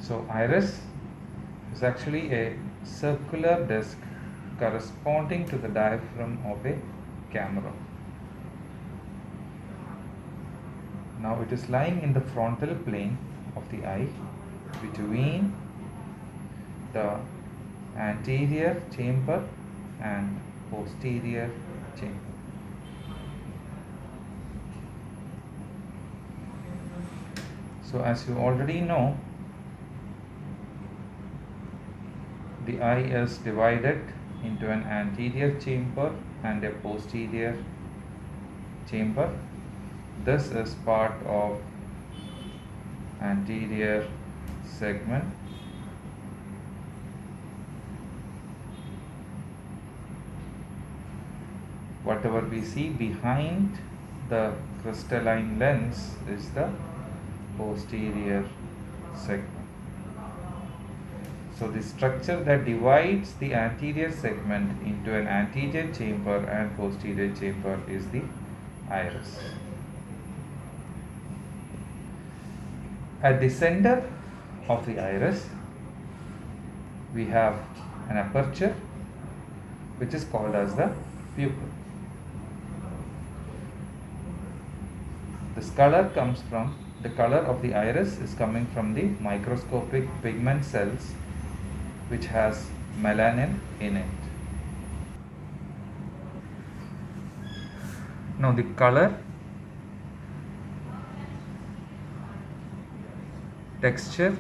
So iris is actually a circular disc corresponding to the diaphragm of a camera. Now it is lying in the frontal plane of the eye between the anterior chamber and posterior chamber. So as you already know, the eye is divided into an anterior chamber and a posterior chamber. This is part of anterior segment. Whatever we see behind the crystalline lens is the posterior segment. So the structure that divides the anterior segment into an anterior chamber and posterior chamber is the iris. At the center of the iris, we have an aperture which is called as the pupil. This color comes from, the color of the iris is coming from the microscopic pigment cells which has melanin in it. Now the color, texture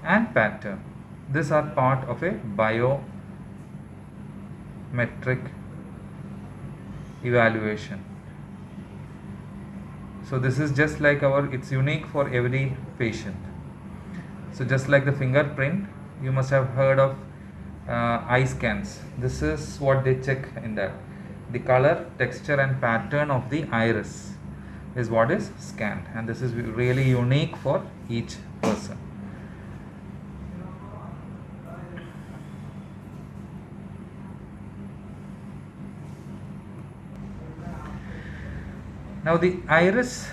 and pattern, these are part of a biometric evaluation. So this is just like it's unique for every patient. So just like the fingerprint, you must have heard of eye scans. This is what they check in that. The color, texture and pattern of the iris is what is scanned, and this is really unique for each person. Now the iris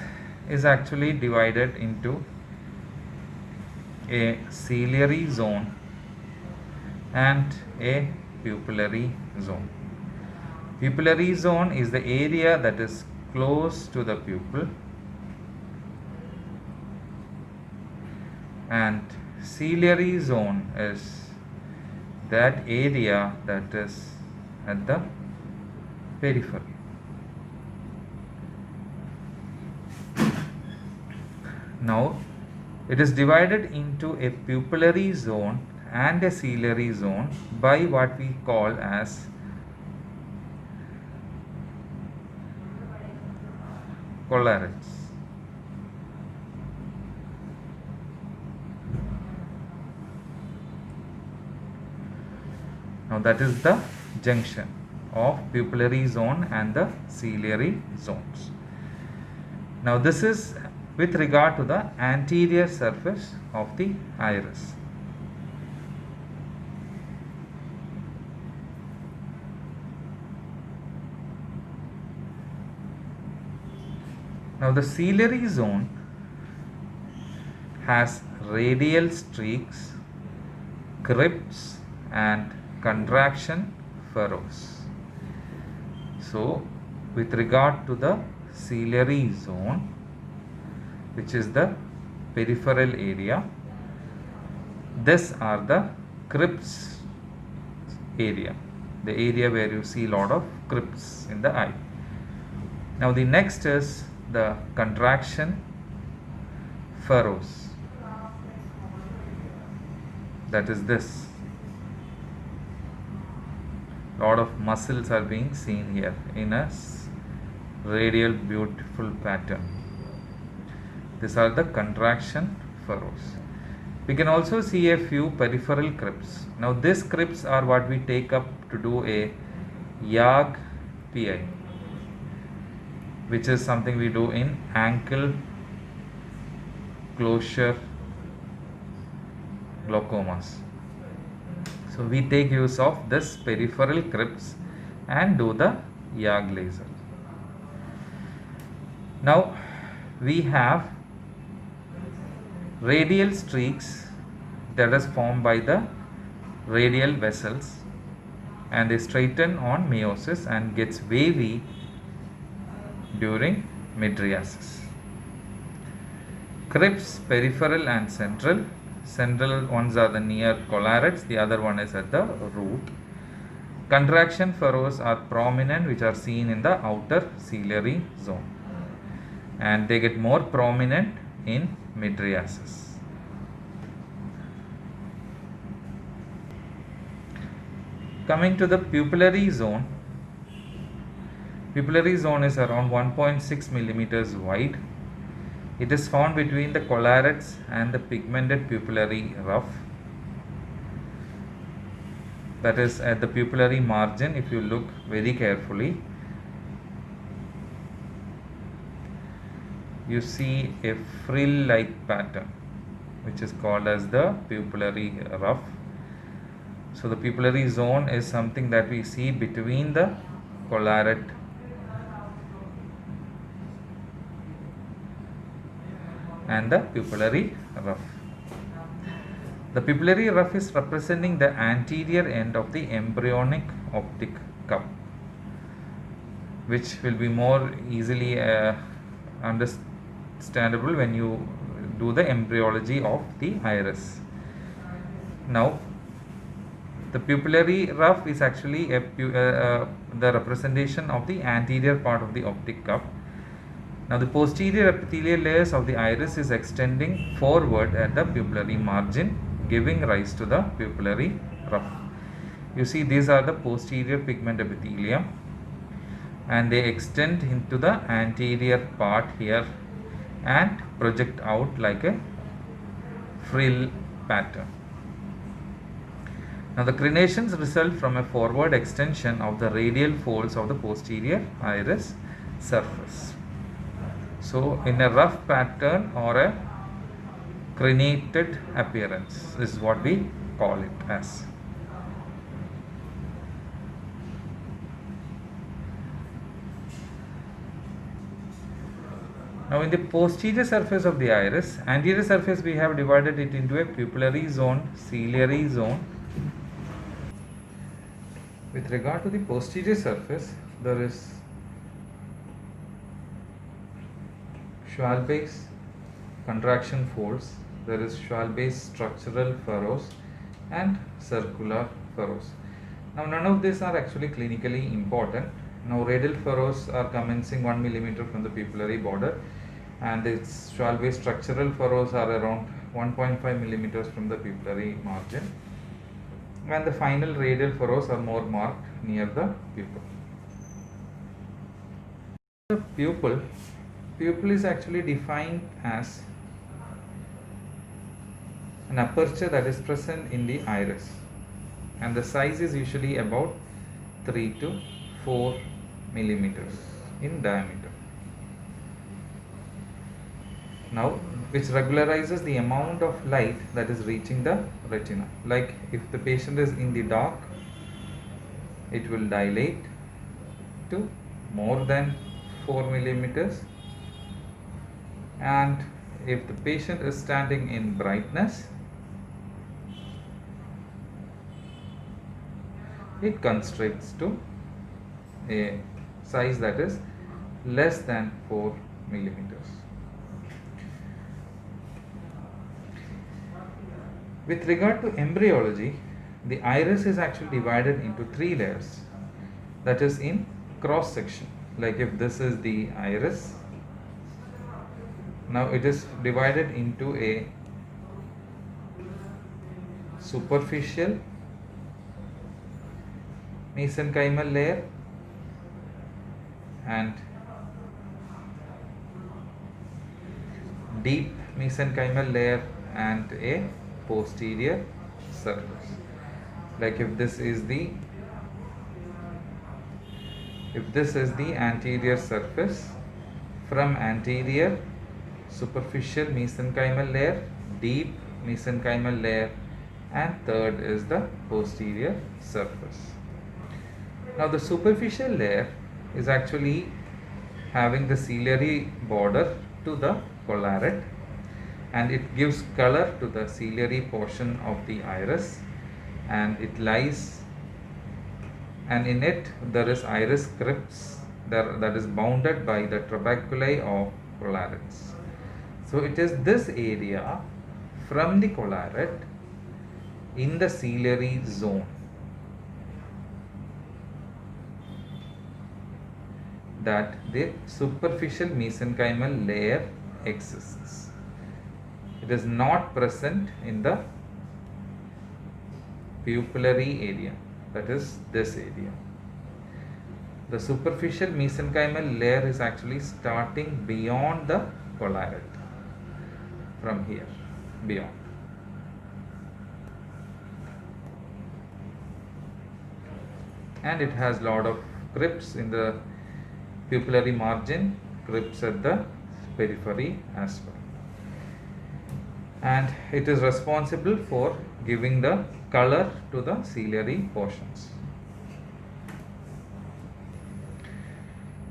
is actually divided into a ciliary zone and a pupillary zone. Pupillary zone is the area that is close to the pupil, and ciliary zone is that area that is at the periphery. Now it is divided into a pupillary zone and a ciliary zone by what we call as collarettes. Now that is the junction of pupillary zone and the ciliary zones. Now this is with regard to the anterior surface of the iris. Now the ciliary zone has radial streaks, crypts and contraction furrows. So with regard to the ciliary zone, which is the peripheral area, these are the crypts area, the area where you see a lot of crypts in the eye. Now the next is the contraction furrows, that is this. Lot of muscles are being seen here in a radial beautiful pattern. These are the contraction furrows. We can also see a few peripheral crypts. Now these crypts are what we take up to do a YAG PI, which is something we do in ankle closure glaucomas. So we take use of this peripheral crypts and do the YAG laser. Now we have radial streaks that is formed by the radial vessels, and they straighten on meiosis and gets wavy during mydriasis. Crypts, peripheral and central. Central ones are the near collarets, the other one is at the root. Contraction furrows are prominent, which are seen in the outer ciliary zone, and they get more prominent in mydriasis. Coming to the pupillary zone. Pupillary zone is around 1.6 millimeters wide. It is found between the collarets and the pigmented pupillary ruff. That is at the pupillary margin. If you look very carefully, you see a frill-like pattern, which is called as the pupillary ruff. So the pupillary zone is something that we see between the collaret and the pupillary ruff. The pupillary ruff is representing the anterior end of the embryonic optic cup, which will be more easily understandable when you do the embryology of the iris. Now, the pupillary ruff is actually the representation of the anterior part of the optic cup. Now, the posterior epithelial layers of the iris is extending forward at the pupillary margin, giving rise to the pupillary ruff. You see, these are the posterior pigment epithelium, and they extend into the anterior part here and project out like a frill pattern. Now, the crenations result from a forward extension of the radial folds of the posterior iris surface. So, in a rough pattern or a crenated appearance is what we call it as. Now, in the posterior surface of the iris, anterior surface we have divided it into a pupillary zone, ciliary zone. With regard to the posterior surface, there is Schwalbe's contraction folds, there is Schwalbe's structural furrows and circular furrows. Now, none of these are actually clinically important. Now, radial furrows are commencing 1 millimeter from the pupillary border, and the Schwalbe's structural furrows are around 1.5 millimeters from the pupillary margin, and the final radial furrows are more marked near the pupil. The pupil is actually defined as an aperture that is present in the iris, and the size is usually about 3 to 4 millimeters in diameter. Now, which regularizes the amount of light that is reaching the retina. Like if the patient is in the dark, it will dilate to more than 4 millimeters, and if the patient is standing in brightness, it constricts to a size that is less than 4 millimeters. With regard to embryology, the iris is actually divided into 3 layers, that is in cross section. Like if this is the iris, now it is divided into a superficial mesenchymal layer and deep mesenchymal layer and a posterior surface. Like if this is the anterior surface, from anterior superficial mesenchymal layer, deep mesenchymal layer, and third is the posterior surface. Now the superficial layer is actually having the ciliary border to the collaret, and it gives color to the ciliary portion of the iris, and it lies, and in it there is iris crypts that is bounded by the trabeculae of collarettes. So it is this area from the collarette in the ciliary zone that the superficial mesenchymal layer exists. It is not present in the pupillary area, that is this area. The superficial mesenchymal layer is actually starting beyond the collarette, from here, beyond. And it has lot of crypts in the pupillary margin, crypts at the periphery as well. And it is responsible for giving the color to the ciliary portions.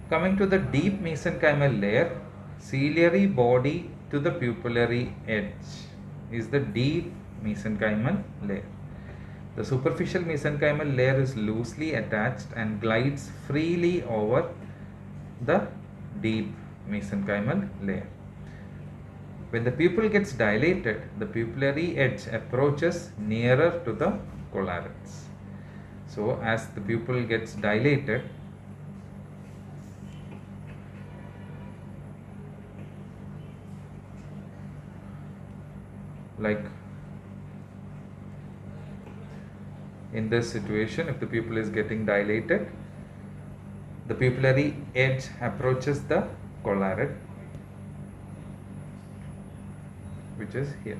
Coming to the deep mesenchymal layer, ciliary body to the pupillary edge is the deep mesenchymal layer. The superficial mesenchymal layer is loosely attached and glides freely over the deep mesenchymal layer. When the pupil gets dilated, the pupillary edge approaches nearer to the collarettes. So as the pupil gets dilated, like in this situation, if the pupil is getting dilated, the pupillary edge approaches the collarette, which is here.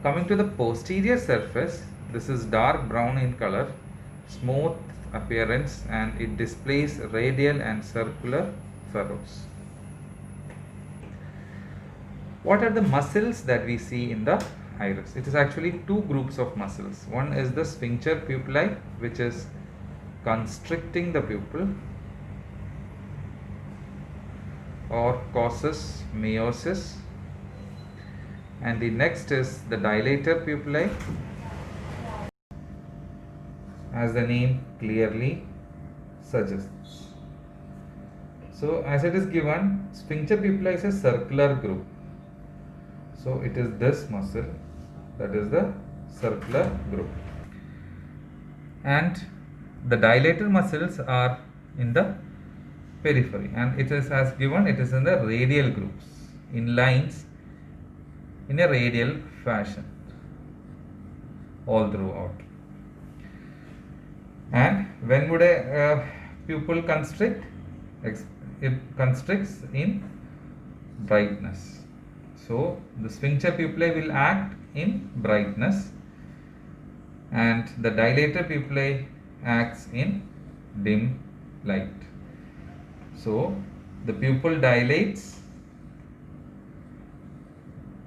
Coming to the posterior surface, this is dark brown in color, smooth appearance, and it displays radial and circular furrows. What are the muscles that we see in the iris? It is actually two groups of muscles. One is the sphincter pupillae, which is constricting the pupil or causes miosis, and the next is the dilator pupillae, as the name clearly suggests. So as it is given, sphincter pupillae is a circular group. So it is this muscle, that is the circular group, and the dilator muscles are in the periphery, and it is as given, it is in the radial groups, in lines in a radial fashion all throughout. And when would a pupil constrict? It constricts in brightness. So the sphincter pupillae will act in brightness, and the dilator pupillae acts in dim light. So the pupil dilates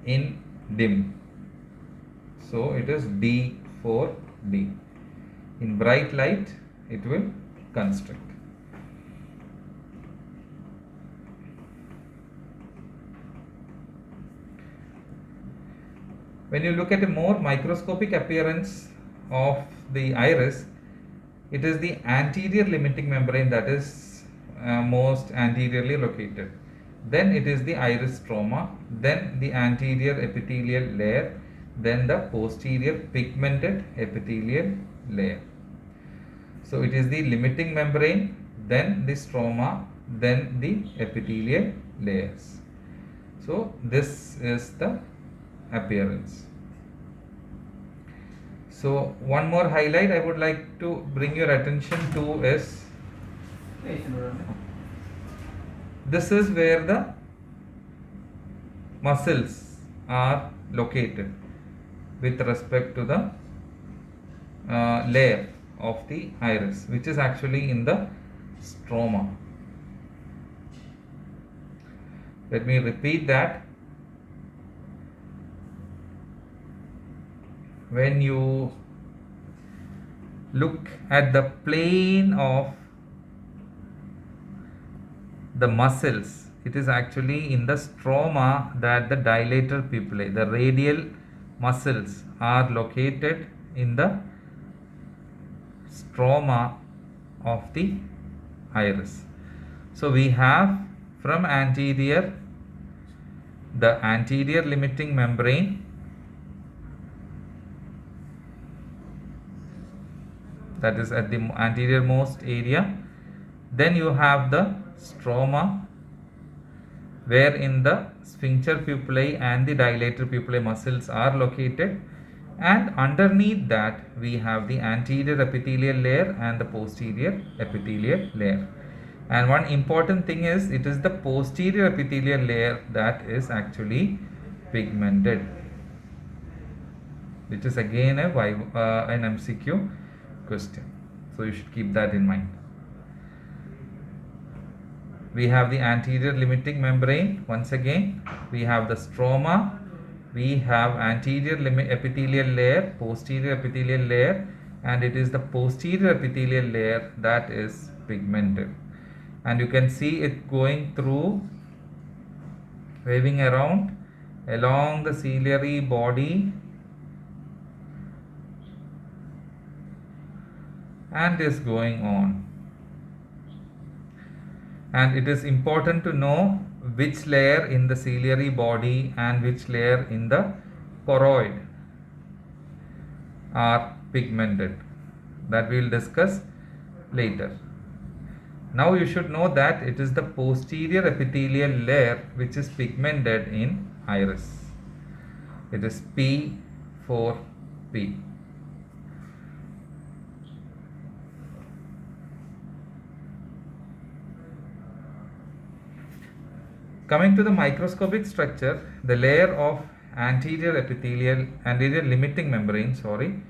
in dim, so it is D for D. In bright light it will constrict. When you look at a more microscopic appearance of the iris, it is the anterior limiting membrane that is most anteriorly located. Then it is the iris stroma, then the anterior epithelial layer, then the posterior pigmented epithelial layer. So it is the limiting membrane, then the stroma, then the epithelial layers. So this is the appearance. So one more highlight I would like to bring your attention to is, this is where the muscles are located with respect to the layer of the iris, which is actually in the stroma. Let me repeat that. When you look at the plane of the muscles, it is actually in the stroma that the dilator pupillae, the radial muscles are located in the stroma of the iris. So we have from anterior the anterior limiting membrane, that is at the anterior most area. Then you have the stroma, wherein the sphincter pupillae and the dilator pupillae muscles are located, and underneath that we have the anterior epithelial layer and the posterior epithelial layer. And one important thing is, it is the posterior epithelial layer that is actually pigmented, which is again an MCQ question, so you should keep that in mind. We have the anterior limiting membrane. Once again, we have the stroma, we have anterior epithelial layer, posterior epithelial layer, and it is the posterior epithelial layer that is pigmented. And you can see it going through, waving around along the ciliary body, and is going on. And it is important to know which layer in the ciliary body and which layer in the choroid are pigmented. That we will discuss later. Now you should know that it is the posterior epithelial layer which is pigmented in iris. It is P4P. Coming to the microscopic structure, the layer of anterior limiting membrane,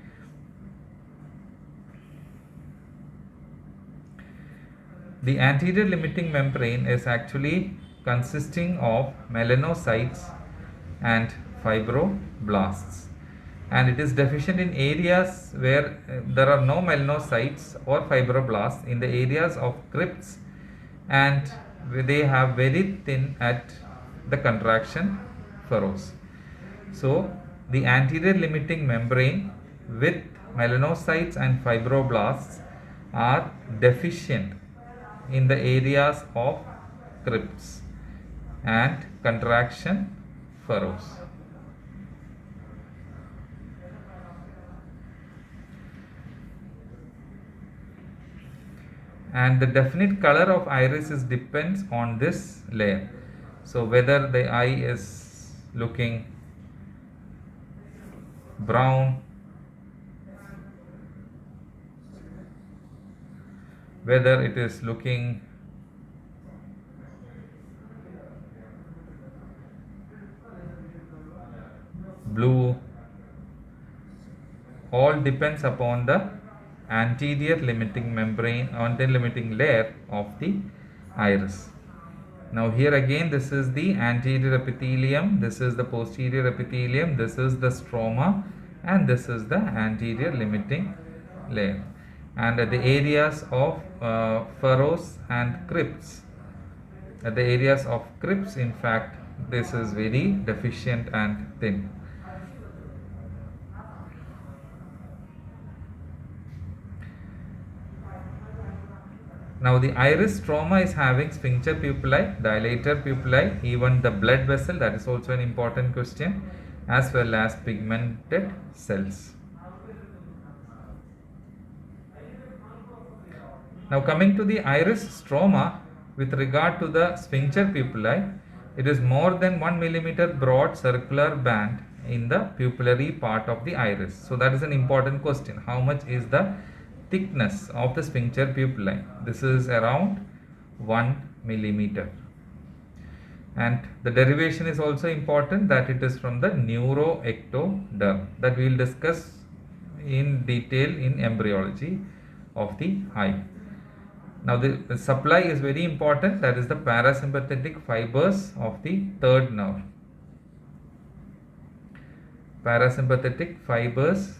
the anterior limiting membrane is actually consisting of melanocytes and fibroblasts, and it is deficient in areas where there are no melanocytes or fibroblasts, in the areas of crypts, and they have very thin at the contraction furrows. So the anterior limiting membrane with melanocytes and fibroblasts are deficient in the areas of crypts and contraction furrows. And the definite color of iris depends on this layer. So whether the eye is looking brown, whether it is looking blue, all depends upon the anterior limiting membrane, anterior limiting layer of the iris. Now here again, this is the anterior epithelium, this is the posterior epithelium, this is the stroma, and this is the anterior limiting layer. And at the areas of furrows and crypts, in fact, this is very deficient and thin. Now the iris stroma is having sphincter pupillae, dilator pupillae, even the blood vessel, that is also an important question, as well as pigmented cells. Now coming to the iris stroma, with regard to the sphincter pupillae, it is more than 1 millimeter broad circular band in the pupillary part of the iris. So that is an important question. How much is the thickness of the sphincter pupillae? This is around 1 millimeter. And the derivation is also important, that it is from the neuroectoderm, that we will discuss in detail in embryology of the eye. Now the supply is very important, that is the parasympathetic fibers of the third nerve. Parasympathetic fibers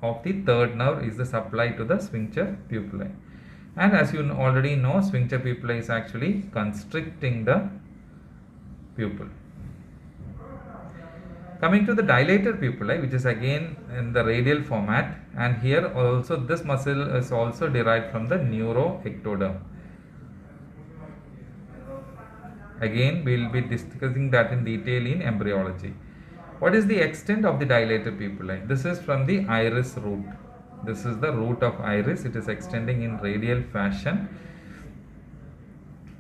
of the third nerve is the supply to the sphincter pupillae. And as you already know, sphincter pupillae is actually constricting the pupil. Coming to the dilator pupillae, which is again in the radial format, and here also this muscle is also derived from the neuroectoderm. Again, we will be discussing that in detail in embryology. What is the extent of the dilator pupillae? This is from the iris root. This is the root of iris. It is extending in radial fashion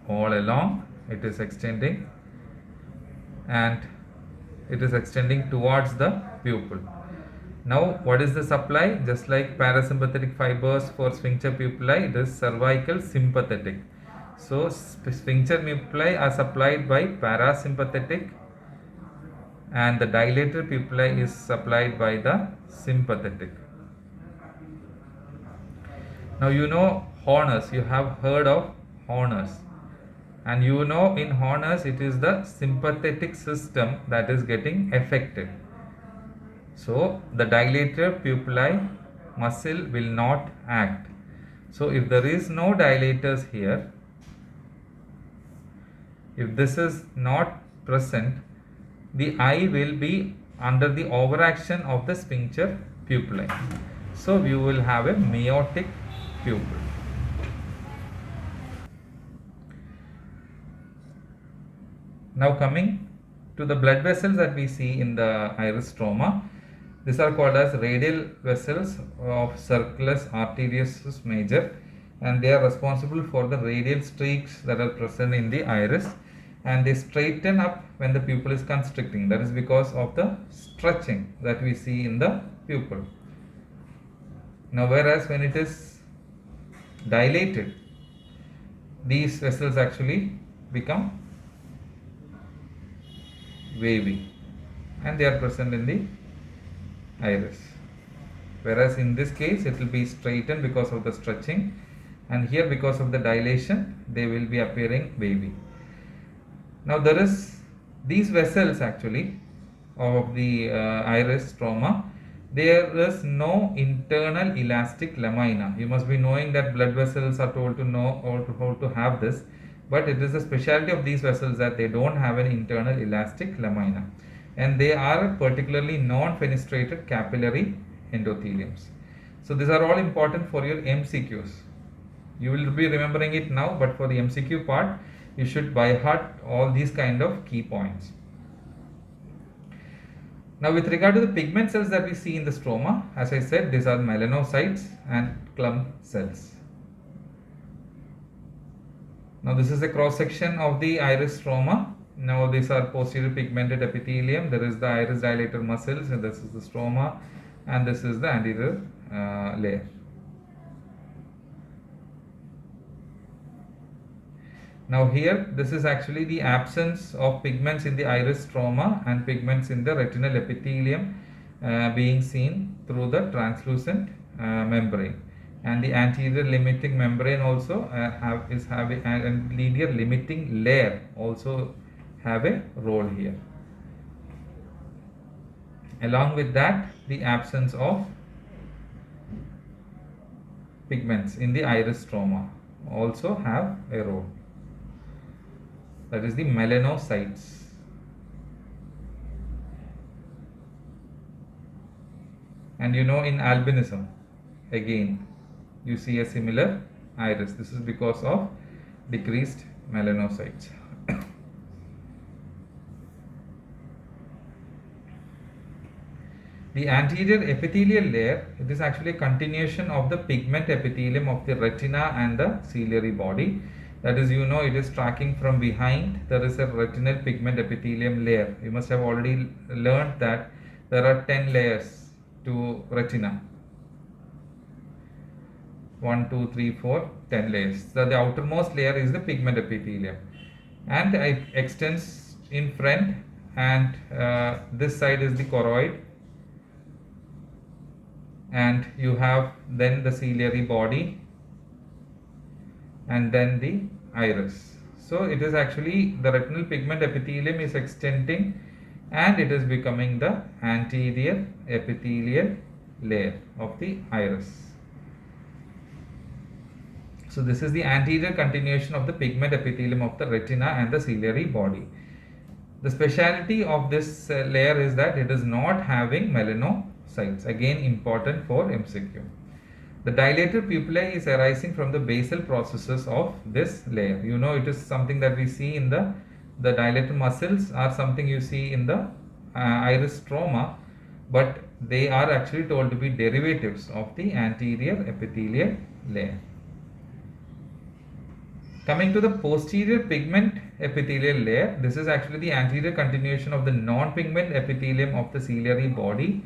all along. It is extending, and it is extending towards the pupil. Now, what is the supply? Just like parasympathetic fibers for sphincter pupillae, it is cervical sympathetic. So, sphincter pupillae are supplied by parasympathetic, and the dilator pupillae is supplied by the sympathetic. Now, you know Horner's, you have heard of Horner's, and you know in Horner's it is the sympathetic system that is getting affected. So, the dilator pupillae muscle will not act. So, if there is no dilators here, if this is not present, the eye will be under the overaction of the sphincter pupillae. So, you will have a miotic pupil. Now, coming to the blood vessels that we see in the iris stroma, these are called as radial vessels of circulus arteriosus major, and they are responsible for the radial streaks that are present in the iris, and they straighten up when the pupil is constricting. That is because of the stretching that we see in the pupil. Now, whereas when it is dilated, these vessels actually become wavy and they are present in the iris, whereas in this case it will be straightened because of the stretching, and here because of the dilation they will be appearing wavy. Now, there is these vessels actually of the iris stroma, there is no internal elastic lamina. You must be knowing that blood vessels are told to know or how to have this, but it is a specialty of these vessels that they don't have an internal elastic lamina, and they are particularly non-fenestrated capillary endotheliums. So these are all important for your MCQs. You will be remembering it now, but for the MCQ part you should by heart all these kind of key points. Now, with regard to the pigment cells that we see in the stroma, as I said, these are melanocytes and clump cells. Now, this is a cross section of the iris stroma. Now, these are posterior pigmented epithelium. There is the iris dilator muscles, and this is the stroma, and this is the anterior layer. Now, here this is actually the absence of pigments in the iris stroma and pigments in the retinal epithelium being seen through the translucent membrane, and the anterior limiting membrane also is having, and linear limiting layer also have a role here. Along with that, the absence of pigments in the iris stroma also have a role. That is the melanocytes. And you know in albinism, again you see a similar iris. This is because of decreased melanocytes. The anterior epithelial layer, it is actually a continuation of the pigment epithelium of the retina and the ciliary body. That is, you know, it is tracking from behind. There is a retinal pigment epithelium layer. You must have already learned that there are 10 layers to retina. 1, 2, 3, 4, 10 layers. So the outermost layer is the pigment epithelium, and it extends in front, and this side is the choroid, and you have then the ciliary body, and then the iris. So it is actually the retinal pigment epithelium is extending, and it is becoming the anterior epithelial layer of the iris. So this is the anterior continuation of the pigment epithelium of the retina and the ciliary body. The speciality of this layer is that it is not having melanocytes. Again, important for MCQ. The dilated pupillae is arising from the basal processes of this layer. You know, it is something that we see in the dilated muscles are something you see in the iris stroma, but they are actually told to be derivatives of the anterior epithelial layer. Coming to the posterior pigment epithelial layer, this is actually the anterior continuation of the non-pigment epithelium of the ciliary body,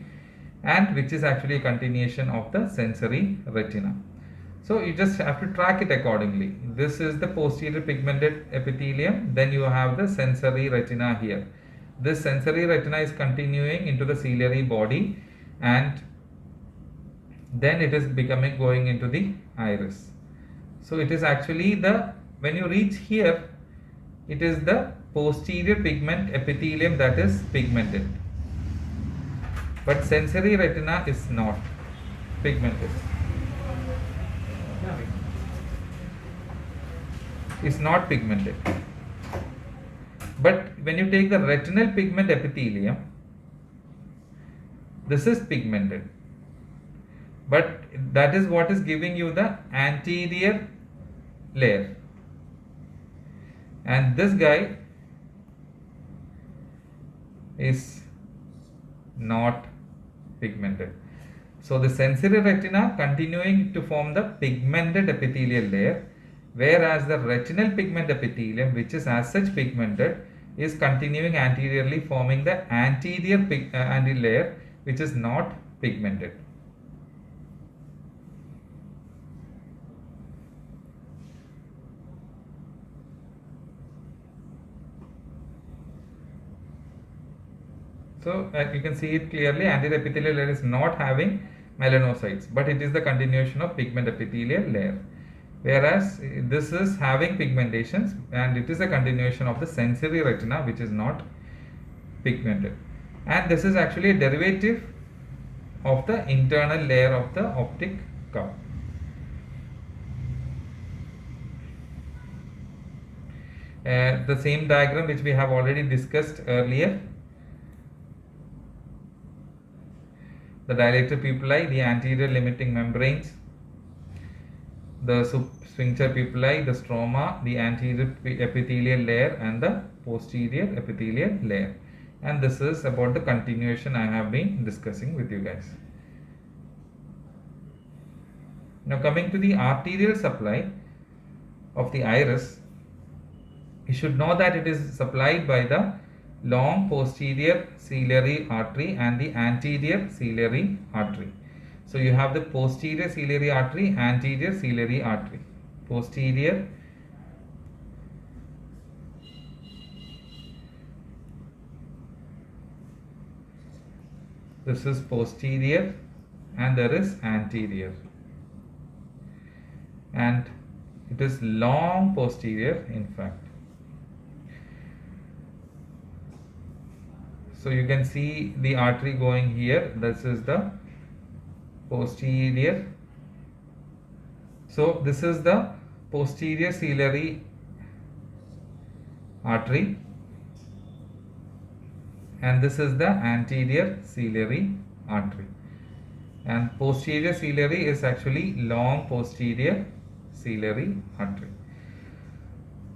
and which is actually a continuation of the sensory retina. So you just have to track it accordingly. This is the posterior pigmented epithelium, then you have the sensory retina here. This sensory retina is continuing into the ciliary body, and then it is going into the iris. So it is actually when you reach here, it is the posterior pigment epithelium that is pigmented, but sensory retina is not pigmented. Is not pigmented. But when you take the retinal pigment epithelium, this is pigmented, but that is what is giving you the anterior layer, and this guy is not pigmented. So the sensory retina continuing to form the pigmented epithelial layer, whereas the retinal pigment epithelium, which is as such pigmented, is continuing anteriorly forming the anterior layer, which is not pigmented. So you can see it clearly, anterior epithelial layer is not having melanocytes, but it is the continuation of pigment epithelial layer. Whereas this is having pigmentations, and it is a continuation of the sensory retina, which is not pigmented. And this is actually a derivative of the internal layer of the optic curve. The same diagram which we have already discussed earlier. The dilated pupillae, the anterior limiting membranes, the sphincter pupillae, the stroma, the anterior epithelial layer, and the posterior epithelial layer. And this is about the continuation I have been discussing with you guys. Now coming to the arterial supply of the iris, you should know that it is supplied by the long posterior ciliary artery and the anterior ciliary artery. So you have the posterior ciliary artery, anterior ciliary artery. Posterior this is posterior and there is anterior, and it is long posterior in fact. So you can see the artery going here. This is the posterior. So this is the posterior ciliary artery, and this is the anterior ciliary artery. And posterior ciliary is actually long posterior ciliary artery.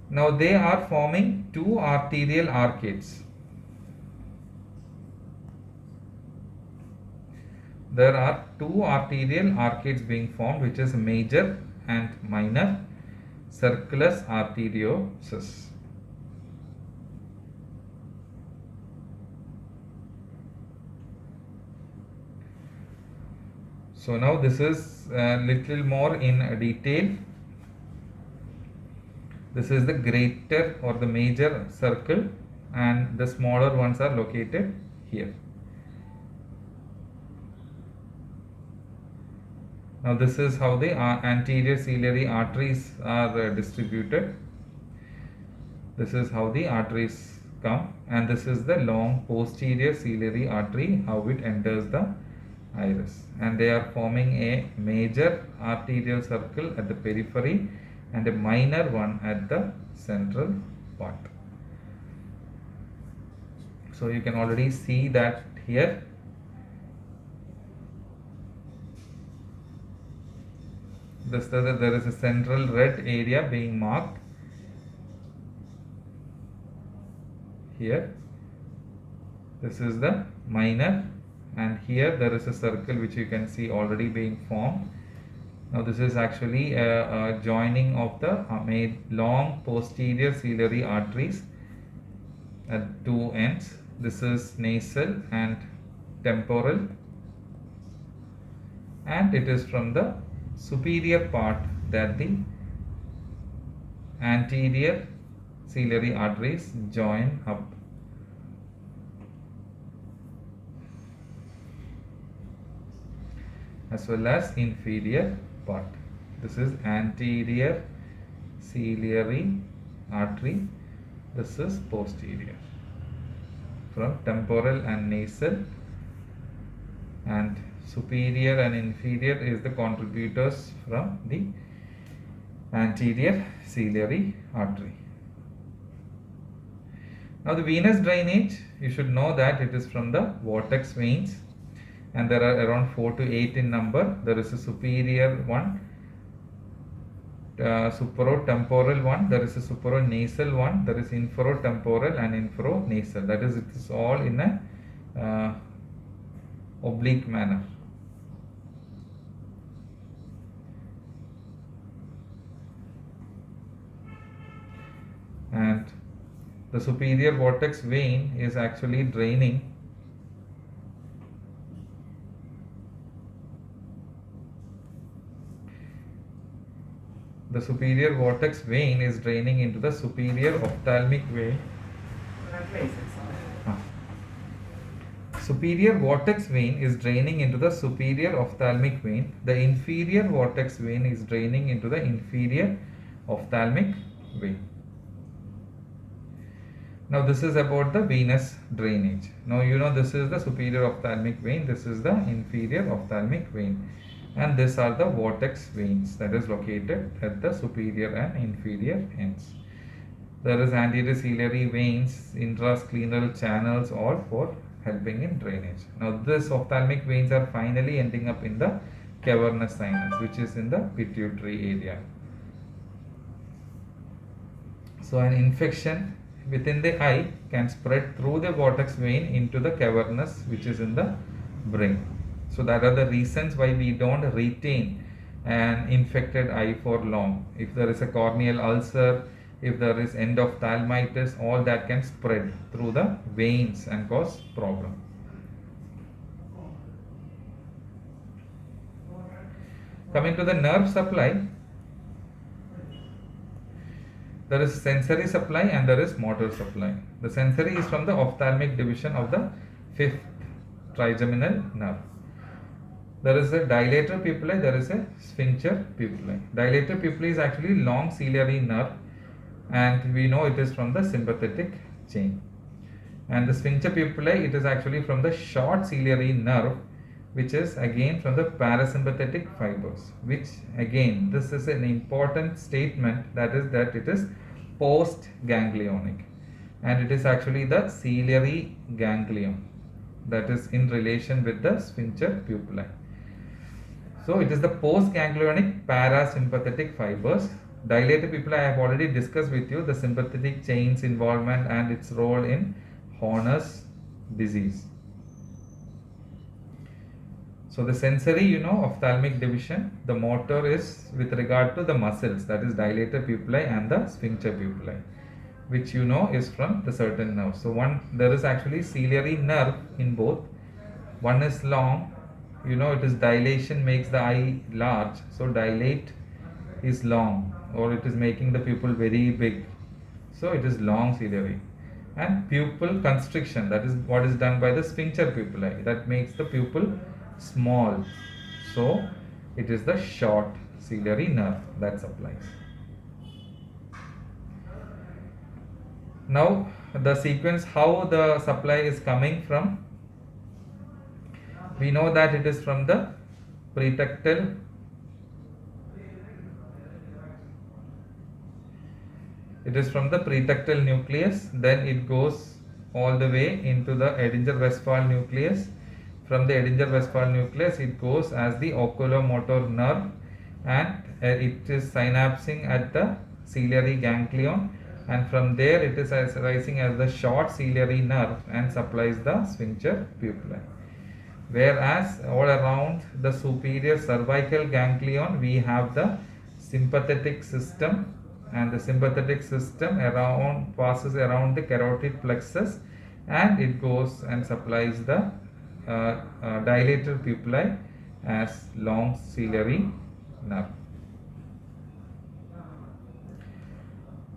Now they are forming two arterial arcades. There are two arterial arcades being formed, which is major and minor circulus arteriosus. So now this is a little more in detail. This is the greater or the major circle, and the smaller ones are located here. Now this is how the anterior ciliary arteries are distributed. This is how the arteries come, and this is the long posterior ciliary artery, how it enters the iris, and they are forming a major arterial circle at the periphery and a minor one at the central part. So you can already see that here. There is a central red area being marked here. This is the minor, and here there is a circle which you can see already being formed. Now this is actually a joining of the long posterior ciliary arteries at two ends. This is nasal and temporal, and it is from the superior part that the anterior ciliary arteries join up. As well as inferior part. This is anterior ciliary artery. This is posterior. From temporal and nasal, and superior and inferior is the contributors from the anterior ciliary artery. Now the venous drainage, you should know that it is from the vortex veins, and there are around 4 to 8 in number. There is a superior one, supero-temporal one, there is a supero-nasal one, there is infero-temporal and infero-nasal. That is, it is all in a oblique manner. And the superior vortex vein is actually draining the superior vortex vein is draining into the superior ophthalmic vein. Superior vortex vein is draining into the superior ophthalmic vein. The inferior vortex vein is draining into the inferior ophthalmic vein. Now this is about the venous drainage. Now you know this is the superior ophthalmic vein, this is the inferior ophthalmic vein, and these are the vortex veins that is located at the superior and inferior ends. There is anterior ciliary veins, intrascleral channels, all for helping in drainage. Now these ophthalmic veins are finally ending up in the cavernous sinus, which is in the pituitary area. So an infection within the eye can spread through the vortex vein into the cavernous, which is in the brain. So that are the reasons why we don't retain an infected eye for long. If there is a corneal ulcer, if there is endophthalmitis, all that can spread through the veins and cause problem. Coming to the nerve supply, there is sensory supply and there is motor supply. The sensory is from the ophthalmic division of the fifth trigeminal nerve. There is a dilator pupillae, there is a sphincter pupillae. Dilator pupillae is actually long ciliary nerve, and we know it is from the sympathetic chain. And the sphincter pupillae, it is actually from the short ciliary nerve, which is again from the parasympathetic fibers, which again, this is an important statement, that is that it is post ganglionic, and it is actually the ciliary ganglion that is in relation with the sphincter pupillae. So it is the post ganglionic parasympathetic fibers. Dilator pupillae I have already discussed with you, the sympathetic chain's involvement and its role in Horner's disease. So the sensory, you know, ophthalmic division. The motor is with regard to the muscles, that is dilator pupillae and the sphincter pupillae, which you know is from the certain nerve. So there is actually ciliary nerve in both. One is long, you know, it is dilation makes the eye large, so dilate is long, or it is making the pupil very big, so it is long ciliary. And pupil constriction, that is what is done by the sphincter pupillae, that makes the pupil small, so it is the short ciliary nerve that supplies. Now the sequence how the supply is coming from. We know that it is from the pretectal nucleus, then it goes all the way into the Edinger-Westphal nucleus. From the Edinger-Westphal nucleus it goes as the oculomotor nerve, and it is synapsing at the ciliary ganglion, and from there it is rising as the short ciliary nerve and supplies the sphincter pupillae. Whereas all around the superior cervical ganglion we have the sympathetic system, and the sympathetic system passes around the carotid plexus, and it goes and supplies the dilator pupillae as long ciliary nerve.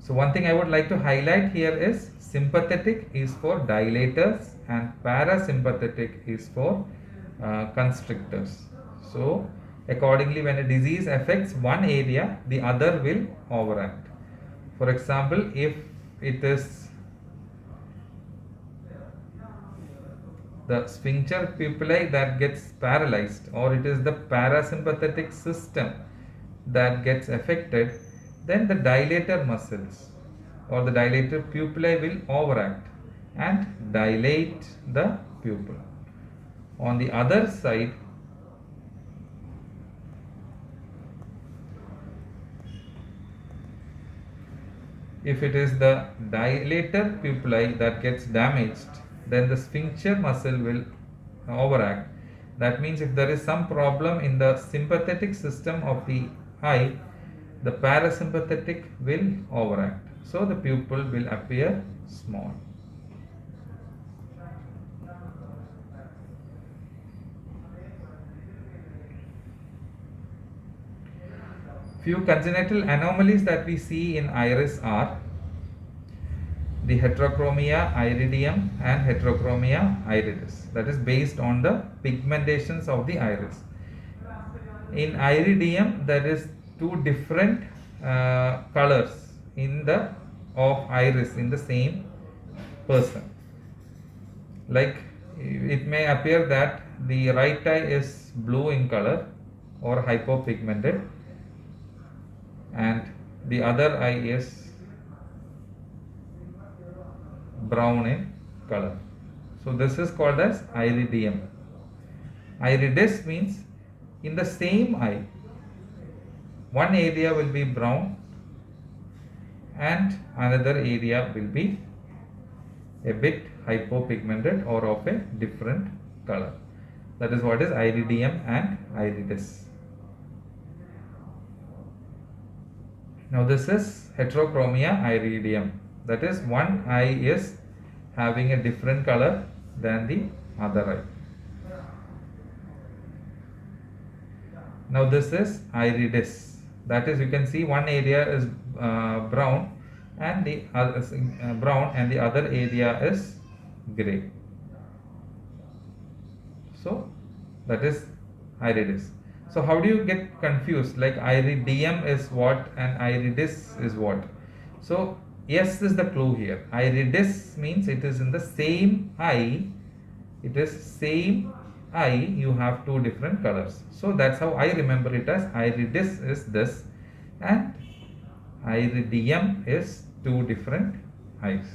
So one thing I would like to highlight here is sympathetic is for dilators and parasympathetic is for constrictors. So accordingly, when a disease affects one area, the other will overact. For example, if it is the sphincter pupillae that gets paralyzed, or it is the parasympathetic system that gets affected, then the dilator muscles or the dilator pupillae will overact and dilate the pupil. On the other side, if it is the dilator pupillae that gets damaged, then the sphincter muscle will overact. That means if there is some problem in the sympathetic system of the eye, the parasympathetic will overact. So the pupil will appear small. Few congenital anomalies that we see in iris are the heterochromia iridium and heterochromia iridis. That is based on the pigmentations of the iris. In iridium, there is two different colors of iris in the same person. Like it may appear that the right eye is blue in color or hypopigmented, and the other eye is brown in color. So this is called as iridium. Iridis means in the same eye, one area will be brown and another area will be a bit hypopigmented or of a different color. That is what is iridium and iridis. Now this is heterochromia iridium. That is, one eye is having a different color than the other eye. Now this is iridis. That is, you can see one area is brown and the other area is grey. So that is iridis. So how do you get confused? Like iridium is what and iridis is what? So yes is the clue here. Iridis means it is in the same eye. It is same eye, you have two different colors. So that's how I remember it as iridis is this and iridium is two different eyes.